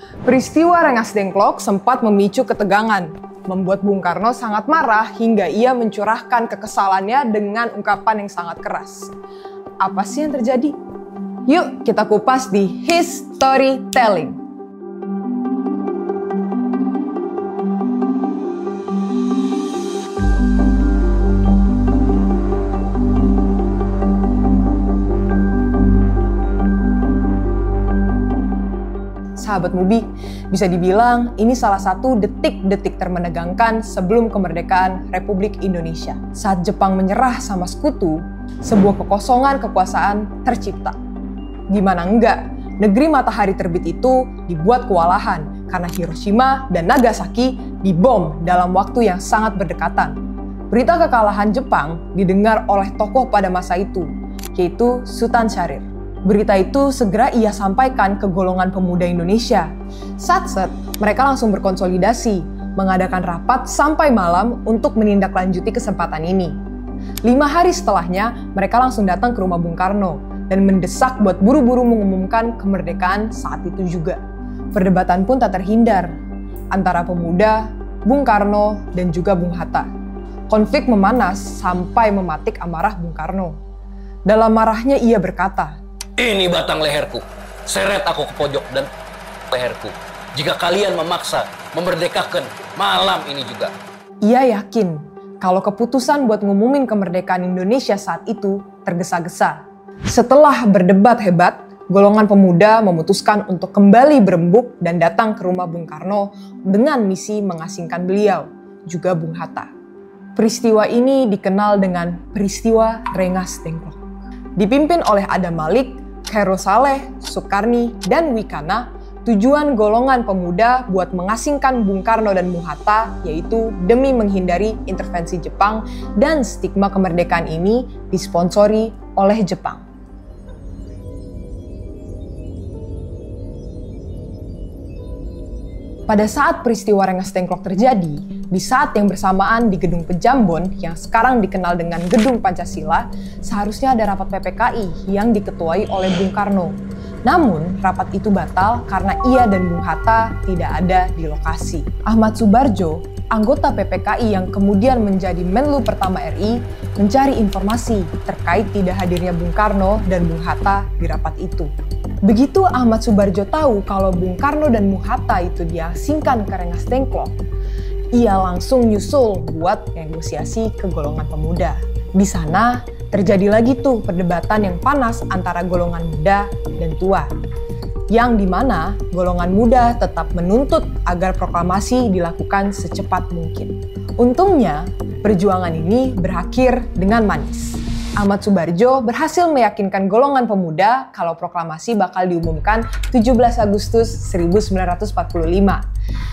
Peristiwa Rengas Dengklok sempat memicu ketegangan, membuat Bung Karno sangat marah hingga ia mencurahkan kekesalannya dengan ungkapan yang sangat keras. Apa sih yang terjadi? Yuk kita kupas di Historytelling. Sahabat Mubi, bisa dibilang ini salah satu detik-detik termenegangkan sebelum kemerdekaan Republik Indonesia. Saat Jepang menyerah sama sekutu, sebuah kekosongan kekuasaan tercipta. Gimana enggak, negeri matahari terbit itu dibuat kewalahan karena Hiroshima dan Nagasaki dibom dalam waktu yang sangat berdekatan. Berita kekalahan Jepang didengar oleh tokoh pada masa itu, yaitu Sultan Syahrir. Berita itu segera ia sampaikan ke golongan pemuda Indonesia. Satset, mereka langsung berkonsolidasi, mengadakan rapat sampai malam untuk menindaklanjuti kesempatan ini. 5 hari setelahnya, mereka langsung datang ke rumah Bung Karno dan mendesak buat buru-buru mengumumkan kemerdekaan saat itu juga. Perdebatan pun tak terhindar antara pemuda, Bung Karno, dan juga Bung Hatta. Konflik memanas sampai mematik amarah Bung Karno. Dalam marahnya ia berkata, "Ini batang leherku, seret aku ke pojok dan leherku. Jika kalian memaksa memerdekakan malam ini juga." Ia yakin kalau keputusan buat ngumumin kemerdekaan Indonesia saat itu tergesa-gesa. Setelah berdebat hebat, golongan pemuda memutuskan untuk kembali berembuk dan datang ke rumah Bung Karno dengan misi mengasingkan beliau, juga Bung Hatta. Peristiwa ini dikenal dengan peristiwa Rengas Dengklok. Dipimpin oleh Adam Malik, Khairul Saleh, Sukarni, dan Wikana, tujuan golongan pemuda buat mengasingkan Bung Karno dan Bung Hatta yaitu demi menghindari intervensi Jepang dan stigma kemerdekaan ini disponsori oleh Jepang. Pada saat peristiwa Rengas Dengklok terjadi, di saat yang bersamaan di Gedung Pejambon yang sekarang dikenal dengan Gedung Pancasila, seharusnya ada rapat PPKI yang diketuai oleh Bung Karno. Namun, rapat itu batal karena ia dan Bung Hatta tidak ada di lokasi. Ahmad Subarjo, anggota PPKI yang kemudian menjadi Menlu pertama RI, mencari informasi terkait tidak hadirnya Bung Karno dan Bung Hatta di rapat itu. Begitu Ahmad Subarjo tahu kalau Bung Karno dan Bung Hatta itu diasingkan ke Rengas Dengklok, ia langsung nyusul buat negosiasi ke golongan pemuda. Di sana terjadi lagi tuh perdebatan yang panas antara golongan muda dan tua, yang dimana golongan muda tetap menuntut agar proklamasi dilakukan secepat mungkin. Untungnya, perjuangan ini berakhir dengan manis. Ahmad Subarjo berhasil meyakinkan golongan pemuda kalau proklamasi bakal diumumkan 17 Agustus 1945.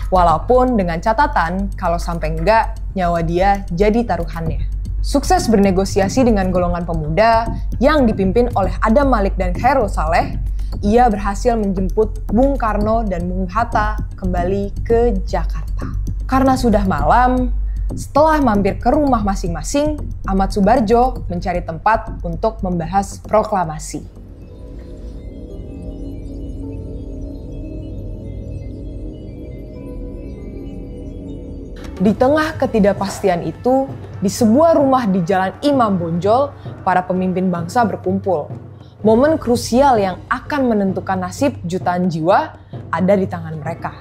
Walaupun dengan catatan kalau sampai enggak, nyawa dia jadi taruhannya. Sukses bernegosiasi dengan golongan pemuda yang dipimpin oleh Adam Malik dan Khairul Saleh, ia berhasil menjemput Bung Karno dan Bung Hatta kembali ke Jakarta. Karena sudah malam, setelah mampir ke rumah masing-masing, Ahmad Subarjo mencari tempat untuk membahas proklamasi. Di tengah ketidakpastian itu, di sebuah rumah di Jalan Imam Bonjol, para pemimpin bangsa berkumpul. Momen krusial yang akan menentukan nasib jutaan jiwa ada di tangan mereka.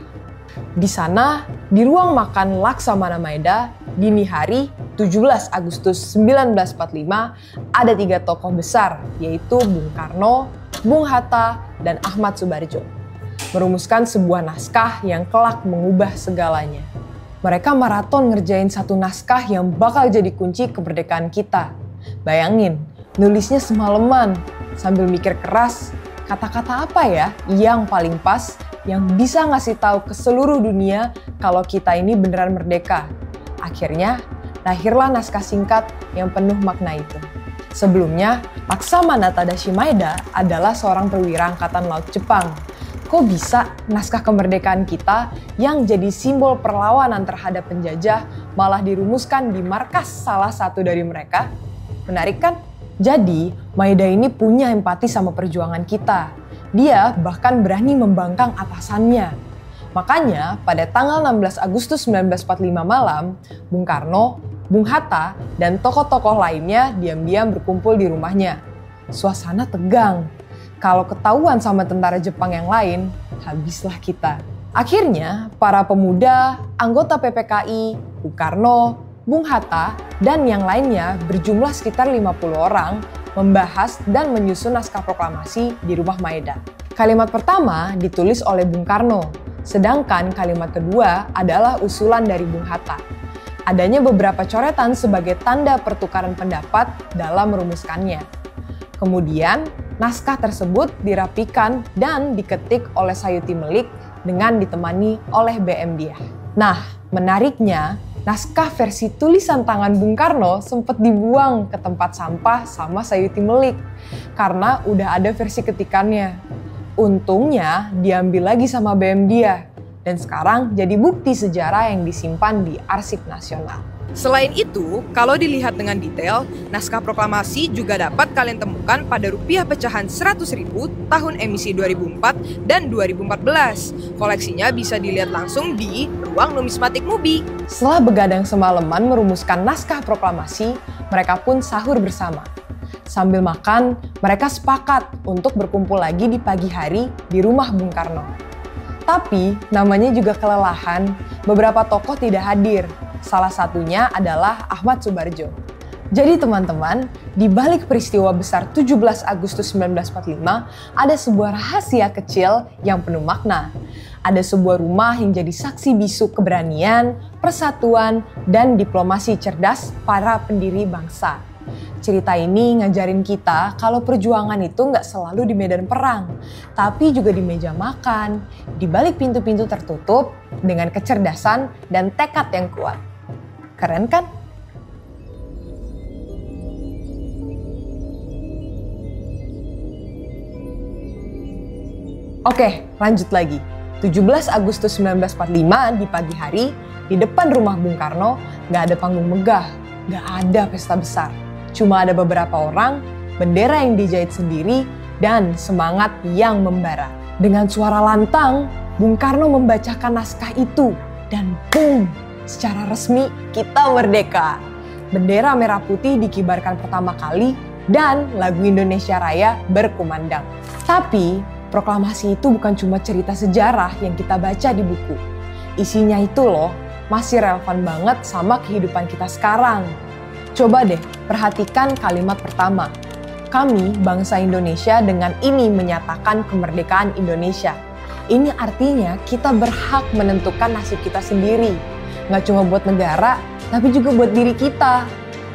Di sana, di ruang makan Laksamana Maeda, dini hari 17 Agustus 1945, ada 3 tokoh besar, yaitu Bung Karno, Bung Hatta, dan Ahmad Subarjo. Merumuskan sebuah naskah yang kelak mengubah segalanya. Mereka maraton ngerjain satu naskah yang bakal jadi kunci kemerdekaan kita. Bayangin, nulisnya semalaman, sambil mikir keras, kata-kata apa ya yang paling pas yang bisa ngasih tahu ke seluruh dunia kalau kita ini beneran merdeka. Akhirnya, lahirlah naskah singkat yang penuh makna itu. Sebelumnya, Laksamana Tadashi Maeda adalah seorang perwira angkatan laut Jepang. Kok bisa naskah kemerdekaan kita yang jadi simbol perlawanan terhadap penjajah malah dirumuskan di markas salah satu dari mereka? Menarik kan? Jadi, Maeda ini punya empati sama perjuangan kita. Dia bahkan berani membangkang atasannya. Makanya pada tanggal 16 Agustus 1945 malam, Bung Karno, Bung Hatta, dan tokoh-tokoh lainnya diam-diam berkumpul di rumahnya. Suasana tegang. Kalau ketahuan sama tentara Jepang yang lain, habislah kita. Akhirnya, para pemuda, anggota PPKI, Bung Karno, Bung Hatta, dan yang lainnya berjumlah sekitar 50 orang membahas dan menyusun naskah proklamasi di Rumah Maeda. Kalimat pertama ditulis oleh Bung Karno, sedangkan kalimat kedua adalah usulan dari Bung Hatta. Adanya beberapa coretan sebagai tanda pertukaran pendapat dalam merumuskannya. Kemudian, naskah tersebut dirapikan dan diketik oleh Sayuti Melik dengan ditemani oleh BM Diah. Nah, menariknya, naskah versi tulisan tangan Bung Karno sempat dibuang ke tempat sampah sama Sayuti Melik karena udah ada versi ketikannya. Untungnya diambil lagi sama BM Diah dan sekarang jadi bukti sejarah yang disimpan di Arsip Nasional. Selain itu, kalau dilihat dengan detail, naskah proklamasi juga dapat kalian temukan pada rupiah pecahan 100.000 tahun emisi 2004 dan 2014. Koleksinya bisa dilihat langsung di ruang numismatik MUBI. Setelah begadang semalaman merumuskan naskah proklamasi, mereka pun sahur bersama. Sambil makan, mereka sepakat untuk berkumpul lagi di pagi hari di rumah Bung Karno. Tapi, namanya juga kelelahan, beberapa tokoh tidak hadir. Salah satunya adalah Ahmad Subarjo. Jadi teman-teman, di balik peristiwa besar 17 Agustus 1945, ada sebuah rahasia kecil yang penuh makna. Ada sebuah rumah yang jadi saksi bisu keberanian, persatuan, dan diplomasi cerdas para pendiri bangsa. Cerita ini ngajarin kita kalau perjuangan itu nggak selalu di medan perang, tapi juga di meja makan, di balik pintu-pintu tertutup, dengan kecerdasan dan tekad yang kuat. Keren kan? Oke, lanjut lagi. 17 Agustus 1945 di pagi hari, di depan rumah Bung Karno, nggak ada panggung megah, nggak ada pesta besar. Cuma ada beberapa orang, bendera yang dijahit sendiri, dan semangat yang membara. Dengan suara lantang, Bung Karno membacakan naskah itu, dan boom! Secara resmi, kita merdeka. Bendera merah putih dikibarkan pertama kali, dan lagu Indonesia Raya berkumandang. Tapi, proklamasi itu bukan cuma cerita sejarah yang kita baca di buku. Isinya itu loh, masih relevan banget sama kehidupan kita sekarang. Coba deh, perhatikan kalimat pertama. Kami, bangsa Indonesia, dengan ini menyatakan kemerdekaan Indonesia. Ini artinya kita berhak menentukan nasib kita sendiri. Nggak cuma buat negara, tapi juga buat diri kita.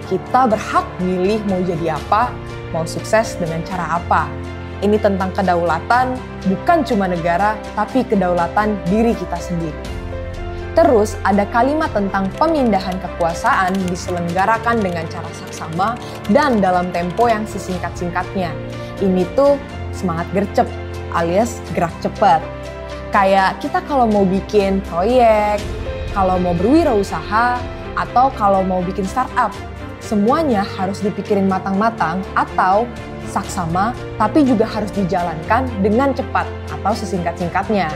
Kita berhak milih mau jadi apa, mau sukses dengan cara apa. Ini tentang kedaulatan, bukan cuma negara, tapi kedaulatan diri kita sendiri. Terus ada kalimat tentang pemindahan kekuasaan diselenggarakan dengan cara saksama dan dalam tempo yang sesingkat-singkatnya. Ini tuh semangat gercep alias gerak cepat. Kayak kita kalau mau bikin proyek, kalau mau berwirausaha, atau kalau mau bikin startup, semuanya harus dipikirin matang-matang atau saksama, tapi juga harus dijalankan dengan cepat atau sesingkat-singkatnya,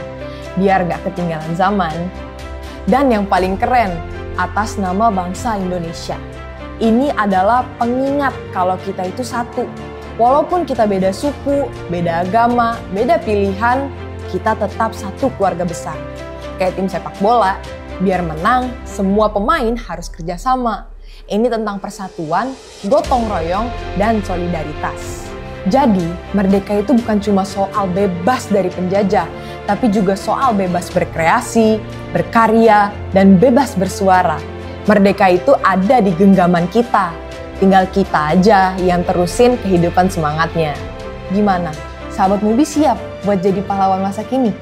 biar gak ketinggalan zaman. Dan yang paling keren, atas nama bangsa Indonesia. Ini adalah pengingat kalau kita itu satu. Walaupun kita beda suku, beda agama, beda pilihan, kita tetap satu keluarga besar. Kayak tim sepak bola, biar menang, semua pemain harus kerjasama. Ini tentang persatuan, gotong royong, dan solidaritas. Jadi, merdeka itu bukan cuma soal bebas dari penjajah, tapi juga soal bebas berkreasi, berkarya, dan bebas bersuara. Merdeka itu ada di genggaman kita. Tinggal kita aja yang terusin kehidupan semangatnya. Gimana? Sahabat MUBI siap buat jadi pahlawan masa kini?